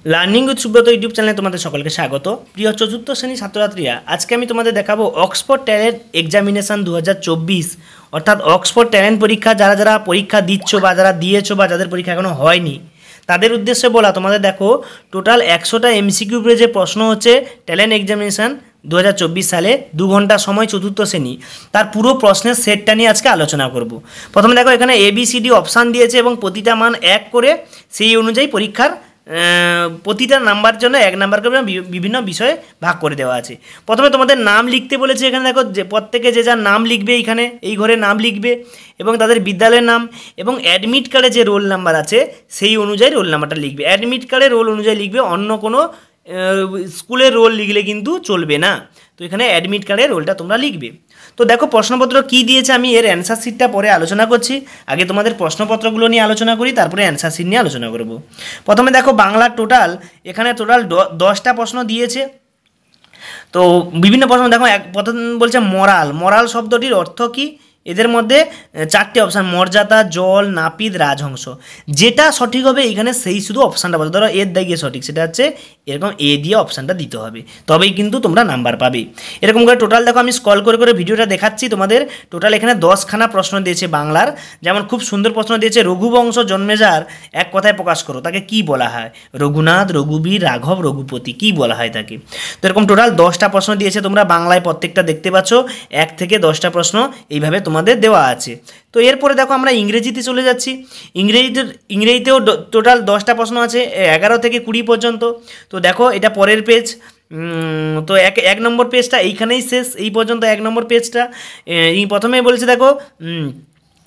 Learning with Subrata YouTube চ্যানেলে তোমাদের সকলকে স্বাগত। প্রিয় চতুর্থ শ্রেণী ছাত্রছাত্রীরা, আজকে আমি তোমাদের দেখাবো অক্সফোর্ড ট্যালেন্ট এক্সামিনেশান 2024, অর্থাৎ অক্সফোর্ড ট্যালেন্ট পরীক্ষা যারা যারা পরীক্ষা দিচ্ছ বা যারা দিয়েছো বা যাদের পরীক্ষা এখনও হয়নি তাদের উদ্দেশ্যে বলা। তোমাদের দেখো টোটাল 100টা এমসিকিউ উপরে যে প্রশ্ন হচ্ছে ট্যালেন্ট এক্সামিনেশান 2024 সালে 2 ঘন্টা সময় চতুর্থ শ্রেণী, তার পুরো প্রশ্নের সেটটা নিয়ে আজকে আলোচনা করব। প্রথমে দেখো এখানে ABCD অপশান দিয়েছে এবং প্রতিটা মান 1 করে সেই অনুযায়ী পরীক্ষার প্রতিটা নাম্বার জন্য 1 নাম্বার করে বিভিন্ন বিষয়ে ভাগ করে দেওয়া আছে। প্রথমে তোমাদের নাম লিখতে বলেছে। এখানে দেখো যে প্রত্যেকে যে যার নাম লিখবে, এইখানে এই ঘরে নাম লিখবে এবং তাদের বিদ্যালয়ের নাম এবং অ্যাডমিট কার্ডে যে রোল নাম্বার আছে সেই অনুযায়ী রোল নাম্বারটা লিখবে। অ্যাডমিট কার্ডে রোল অনুযায়ী লিখবে, অন্য কোনো স্কুলের রোল লিখলে কিন্তু চলবে না। তো এখানে অ্যাডমিট কার্ডের রোলটা তোমরা লিখবে। তো দেখো প্রশ্নপত্র কী দিয়েছে, আমি এর অ্যান্সার শিটটা পরে আলোচনা করছি। আগে তোমাদের প্রশ্নপত্রগুলো নিয়ে আলোচনা করি, তারপরে অ্যান্সার শিট নিয়ে আলোচনা করব। প্রথমে দেখো বাংলার এখানে টোটাল 10টা প্রশ্ন দিয়েছে। তো বিভিন্ন প্রশ্ন দেখো, প্রথম বলছে মরাল শব্দটির অর্থ কী। এদের মধ্যে 4টে অপশান, মর্যাদা, জল, নাপিত, রাজহংস। যেটা সঠিক হবে এইখানে সেই শুধু অপশানটা বলতে, ধরো এর দাগিয়ে সঠিক, সেটা হচ্ছে এরকম এ দিয়ে অপশানটা দিতে হবে, তবেই কিন্তু তোমরা নাম্বার পাবে। এরকম করে টোটাল দেখো, আমি স্ক্রল করে করে ভিডিওটা দেখাচ্ছি তোমাদের। টোটাল এখানে 10খানা প্রশ্ন দিয়েছে বাংলার। যেমন খুব সুন্দর প্রশ্ন দিয়েছে, রঘুবংশ জন্মেযার এক কথায় প্রকাশ করো, তাকে কি বলা হয়? রঘুনাথ, রঘুবীর, রাঘব, রঘুপতি, কি বলা হয় তাকে? তো এরকম টোটাল 10টা প্রশ্ন দিয়েছে, তোমরা বাংলায় প্রত্যেকটা দেখতে পাচ্ছ 1 থেকে 10টা প্রশ্ন এইভাবে তোমাদের দেওয়া আছে। তো এরপরে দেখো আমরা ইংরেজিতে চলে যাচ্ছি। ইংরেজিতেও টোটাল 10টা প্রশ্ন আছে, 11 থেকে 20 পর্যন্ত। তো দেখো এটা পরের পেজ। তো এক নম্বর পেজটা এইখানেই শেষ, এই পর্যন্ত 1 নম্বর পেজটা। প্রথমে বলছে দেখো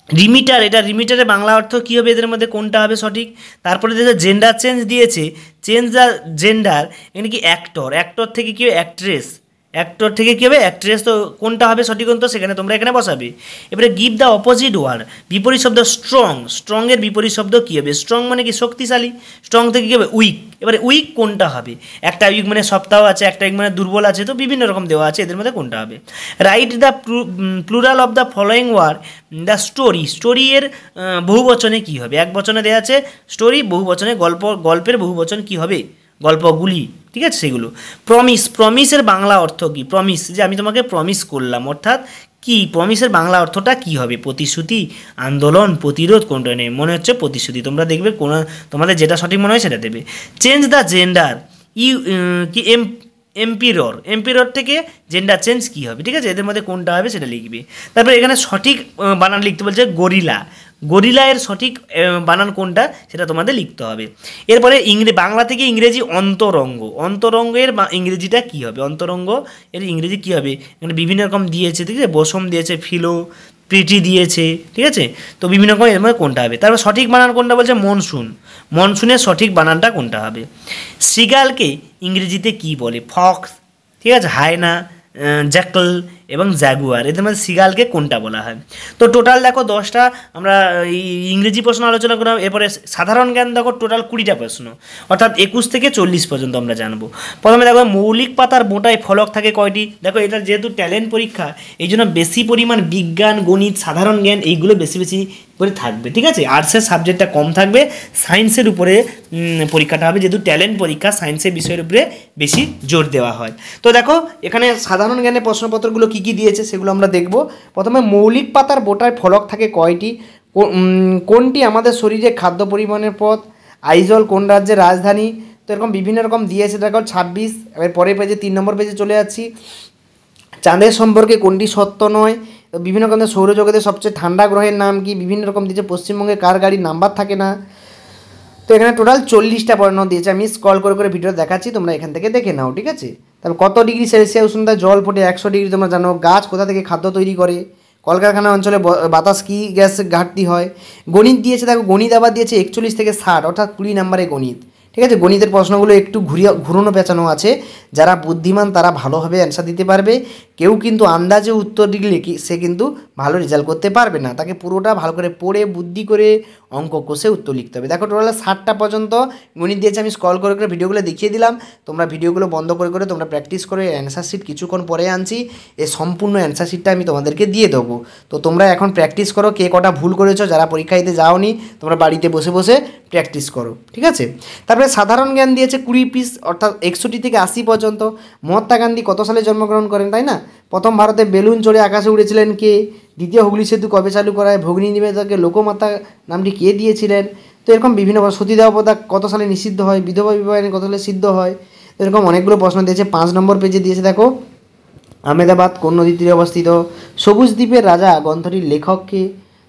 রিমিটার, এটা রিমিটারের বাংলা অর্থ কী হবে, এদের মধ্যে কোনটা হবে সঠিক। তারপরে দেখো জেন্ডার চেঞ্জ দিয়েছে, চেঞ্জ দ্য জেন্ডার, এখানে কি অ্যাক্টর থেকে কী হবে অ্যাক্ট্রেস, অ্যাক্টর থেকে কী হবে অ্যাক্ট্রেস। তো কোনটা হবে সঠিক উত্তর সেখানে তোমরা এখানে বসাবে। এবারে গিভ দ্য অপোজিট ওয়ার্ড, বিপরীত শব্দ স্ট্রংয়ের বিপরীত শব্দ কী হবে? স্ট্রং মানে কি শক্তিশালী, স্ট্রং থেকে কী হবে উইক। এবারে উইক কোনটা হবে? একটা উইক মানে সপ্তাহ আছে, একটা উইক মানে দুর্বল আছে, তো বিভিন্ন রকম দেওয়া আছে, এদের মধ্যে কোনটা হবে? Write the plural of the following word, the story এর বহুবচনে কী হবে? এক বচনে দেওয়া আছে স্টোরি, বহুবচনে গল্পের বহুবচন কী হবে? গল্পগুলি, ঠিক আছে সেগুলো। প্রমিসের বাংলা অর্থ কী? প্রমিস, যে আমি তোমাকে প্রমিস করলাম, অর্থাৎ কি প্রমিসের বাংলা অর্থটা কী হবে? প্রতিশ্রুতি, আন্দোলন, প্রতিরোধ, কোনটা নেই? মনে হচ্ছে প্রতিশ্রুতি। তোমরা দেখবে তোমাদের যেটা সঠিক মনে হয় সেটা দেবে। চেঞ্জ দ্য জেন্ডার, কি এম্পিরর থেকে জেন্ডার চেঞ্জ কী হবে? ঠিক আছে, এদের মধ্যে কোনটা হবে সেটা লিখবে। তারপরে এখানে সঠিক বানান লিখতে বলছে গরিলা এর সঠিক বানান কোনটা সেটা তোমাদের লিখতে হবে। এরপরে বাংলা থেকে ইংরেজি অন্তরঙ্গের ইংরেজিটা কী হবে? অন্তরঙ্গ এর ইংরেজি কী হবে? এখানে বিভিন্ন রকম দিয়েছে, ঠিক আছে, বসম দিয়েছে, ফিলো, প্রিটি দিয়েছে, ঠিক আছে। তো বিভিন্ন রকম এর মধ্যে কোনটা হবে? তারপর সঠিক বানান কোনটা বলছে মনসুনের সঠিক বানানটা কোনটা হবে? সিগালকে ইংরেজিতে কি বলে? ফক্স, ঠিক আছে, হায়না, জ্যাকল এবং জাগুয়ার, এদের মধ্যে সিগালকে কোনটা বলা হয়? তো টোটাল দেখো 10টা আমরা ইংরেজি প্রশ্ন আলোচনা করলাম। এরপরে সাধারণ জ্ঞান দেখো টোটাল 20টা প্রশ্ন, অর্থাৎ 21 থেকে 40 পর্যন্ত আমরা জানবো। প্রথমে দেখো মৌলিক পাতার মোটায় ফলক থাকে কয়টি? দেখো এটা যেহেতু ট্যালেন্ট পরীক্ষা, এই জন্য বেশি পরিমাণ বিজ্ঞান, গণিত, সাধারণ জ্ঞান এইগুলো বেশি বেশি করে থাকবে, ঠিক আছে। আর্টসের সাবজেক্টটা কম থাকবে, সায়েন্সের উপরে পরীক্ষাটা হবে, যেহেতু ট্যালেন্ট পরীক্ষা সায়েন্সের বিষয়ের উপরে বেশি জোর দেওয়া হয়। তো দেখো এখানে সাধারণ জ্ঞানের প্রশ্নপত্রগুলো কী কী দিয়েছে সেগুলো আমরা দেখব। প্রথমে মৌলিক পাতার বোটায় ফলক থাকে কয়টি? কোনটি আমাদের শরীরে খাদ্য পরিবহনের পথ? আইজল কোন রাজ্যের রাজধানী? তো এরকম বিভিন্ন রকম দিয়েছে। দেখো 26, এবার পরের পেজে 3 নম্বর পেজে চলে যাচ্ছি। চাঁদের সম্পর্কে কোনটি সত্য নয়? বিভিন্ন রকম সৌরজগতের সবচেয়ে ঠান্ডা গ্রহের নাম কি? বিভিন্ন রকম দিয়েছে। পশ্চিমবঙ্গে কার গাড়ির নাম্বার থাকে না? তো এখানে টোটাল 40টা প্রশ্ন দিয়েছে, আমি স্ক্রল করে করে ভিডিও দেখাচ্ছি, তোমরা এখান থেকে দেখে নাও, ঠিক আছে। তারপর কত ডিগ্রি সেলসিয়াস উষ্ণতায় জল ফোটে? 100 ডিগ্রি। তোমরা জানো। গাছ কোথা থেকে খাদ্য তৈরি করে? কলকারখানা অঞ্চলে বাতাস কী গ্যাস ঘাটতি হয়? গণিত দিয়েছে, দেখো গণিত আবার দিয়েছে 41 থেকে 60, অর্থাৎ 20 নম্বরে গণিত, ঠিক আছে। গণিতের প্রশ্নগুলো একটু ঘুরনো পেঁচানো আছে, যারা বুদ্ধিমান তারা ভালোভাবে অ্যান্সার দিতে পারবে। কেউ কিন্তু আন্দাজে উত্তর দিলে সে কিন্তু ভালো রেজাল্ট করতে পারবে না, তাকে পুরোটা ভালো করে পড়ে বুদ্ধি করে অঙ্ক কষে উত্তর লিখতে হবে। দেখো টোটাল 60টা পর্যন্ত গণিত দিয়েছে, আমি স্ক্রল করে করে ভিডিওগুলো দেখিয়ে দিলাম। তোমরা ভিডিওগুলো বন্ধ করে করে তোমরা প্র্যাকটিস করে অ্যান্সার শিট কিছুক্ষণ পরে আনছি, এই সম্পূর্ণ অ্যান্সার শিটটা আমি তোমাদেরকে দিয়ে দেবো। তো তোমরা এখন প্র্যাকটিস করো, কে কটা ভুল করেছো, যারা পরীক্ষা দিতে যাওনি তোমরা বাড়িতে বসে বসে প্র্যাকটিস করো, ঠিক আছে। তারপরে সাধারণ জ্ঞান দিয়েছে 20 পিস, অর্থাৎ 61 থেকে 80 পর্যন্ত। মহাত্মা গান্ধী কত সালে জন্মগ্রহণ করেন, তাই না? প্রথম ভারতে বেলুন চড়ে আকাশে উড়েছিলেন কে? দ্বিতীয় হুগলি সেতু কবে চালু করা হয়? ভগিনী নিবেদিতাকে লোকমাতা নামটি কে দিয়েছিলেন? তো এরকম বিভিন্ন সতীদাহ প্রথা কত সালে নিষিদ্ধ হয়? বিধবা বিবাহ আইন কত সালে সিদ্ধ হয়? তো এরকম অনেকগুলো প্রশ্ন দিয়েছে। 5 নম্বর পেজে দিয়েছে দেখো, আহমেদাবাদ কোন নদীর তীরে অবস্থিত? সবুজ দ্বীপের রাজা গ্রন্থটির লেখককে,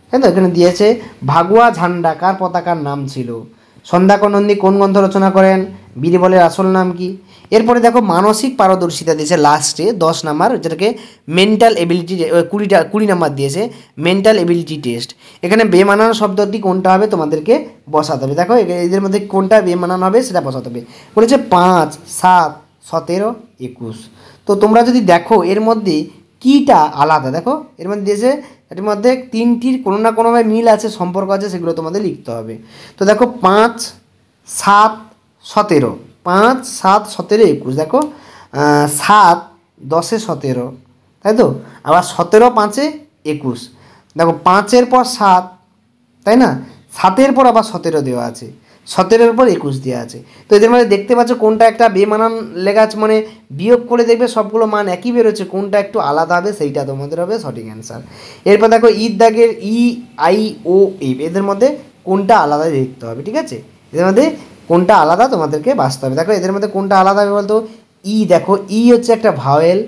তাই তো? এখানে দিয়েছে ভাগুয়া ঝান্ডা কার পতাকার নাম ছিল? সন্ধ্যাকর নন্দী কোন গ্রন্থ রচনা করেন? বীরবলের আসল নাম কি? এরপরে দেখো মানসিক পারদর্শিতা দিয়েছে লাস্টে 10 নাম্বার, যেটাকে মেন্টাল এবিলিটি, 20 নাম্বার দিয়েছে মেন্টাল এবিলিটি টেস্ট। এখানে বেমানান শব্দটি কোনটা হবে তোমাদেরকে বসাতে হবে। দেখো এদের মধ্যে কোনটা বেমানান হবে সেটা বসাতে হবে। বলেছে 5, 7, 17, 21। তো তোমরা যদি দেখো এর মধ্যে কীটা আলাদা, দেখো এর মধ্যে দিয়েছে, এর মধ্যে 3টির কোনো না কোনোভাবে মিল আছে, সম্পর্ক আছে, সেগুলো তোমাদের লিখতে হবে। তো দেখো 5, 7, 17, 5, 7, 17, 21। দেখো 7, 10, 17, তাই তো? আবার 17, 5, 21। দেখো 5-এর পর 7, তাই না? 7-এর পর আবার 17 দেওয়া আছে, 17-এর পর 21 দেওয়া আছে। তো এদের মধ্যে দেখতে পাচ্ছ কোনটা একটা বেমানান লেখা আছে, মানে বিয়োগ করে দেখবে সবগুলো মান একই বেরোচ্ছে, কোনটা একটু আলাদা হবে সেইটা তোমাদের হবে সঠিক অ্যান্সার। এরপর দেখো ঈদ দাগের ই, আই, ও, এফ, এদের মধ্যে কোনটা আলাদা দেখতে হবে, ঠিক আছে? এদের মধ্যে কোনটা আলাদা তোমাদেরকে বাঁচতে হবে। দেখো এদের মধ্যে কোনটা আলাদা হবে বলতো? ই, দেখো ই হচ্ছে একটা ভাওয়েল,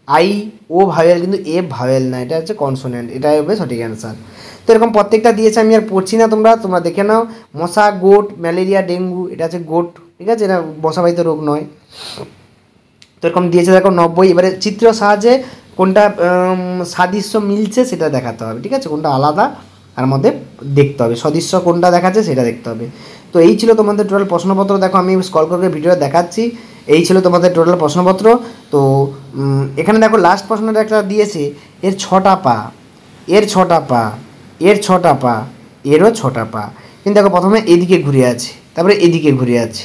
আই, ও ভাওয়েল, কিন্তু এফ ভাওয়েল না, এটা হচ্ছে কনসোনেন্ট, এটাই হবে সঠিক অ্যান্সার। তো এরকম প্রত্যেকটা দিয়েছে, আমি আর পড়ছি না, তোমরা দেখে নাও। মশা, গোট, ম্যালেরিয়া, ডেঙ্গু, এটা হচ্ছে গোট, ঠিক আছে? এটা মশাবাহিত রোগ নয়। তো এরকম দিয়েছে দেখো 90। এবারে চিত্র সাহায্যে কোনটা সাদৃশ্য মিলছে সেটা দেখাতে হবে, ঠিক আছে? কোনটা আলাদা তার মধ্যে দেখতে হবে, সদৃশ্য কোনটা দেখাচ্ছে সেটা দেখতে হবে। তো এই ছিল তোমাদের টোটাল প্রশ্নপত্র। দেখো আমি স্ক্রল করে ভিডিও দেখাচ্ছি, এই ছিল তোমাদের টোটাল প্রশ্নপত্র। তো এখানে দেখো লাস্ট প্রশ্নটা একটা দিয়েছে, এর 6টা পা, এর 6টা পা, এর 6টা পা, এরও 6টা পা। কিন্তু দেখো প্রথমে এদিকে ঘুরে আছে, তারপরে এদিকে ঘুরে আছে,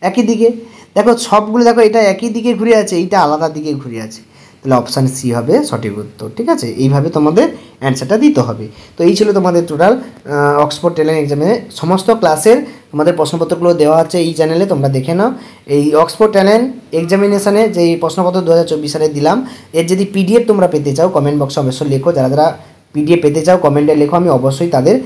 একই দিকে। দেখো সবগুলো দেখো এটা একই দিকে ঘুরে আছে, এইটা আলাদা দিকে ঘুরে আছে, তাহলে অপশান সি হবে সঠিক উত্তর, ঠিক আছে? এইভাবে তোমাদের অ্যান্সারটা দিতে হবে। তো এই ছিল তোমাদের টোটাল অক্সফোর্ড টেলেন এক্সামে সমস্ত ক্লাসের তোমাদের প্রশ্নপত্রগুলো দেওয়া আছে এই চ্যানেলে, তোমরা দেখে নাও। এই অক্সফোর্ড টেলেন এক্সামিনেশানে যে প্রশ্নপত্র 2024 সালে দিলাম, এর যদি পিডিএফ তোমরা পেতে চাও কমেন্ট বক্সে অবশ্যই লেখো। যারা যারা পিডিএফ পেতে চাও কমেন্টে লেখো, আমি অবশ্যই তাদের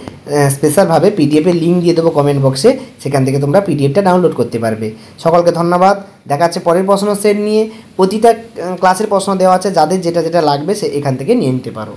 স্পেশালভাবে পিডিএফের লিঙ্ক দিয়ে দেবো কমেন্ট বক্সে, সেখান থেকে তোমরা পিডিএফটা ডাউনলোড করতে পারবে। সকলকে ধন্যবাদ। দেখা যাচ্ছে পরের প্রশ্ন সেট নিয়ে। প্রতিটা ক্লাসের প্রশ্ন দেওয়া আছে, যাদের যেটা যেটা লাগবে সে এখান থেকে নিয়ে নিতে পারো।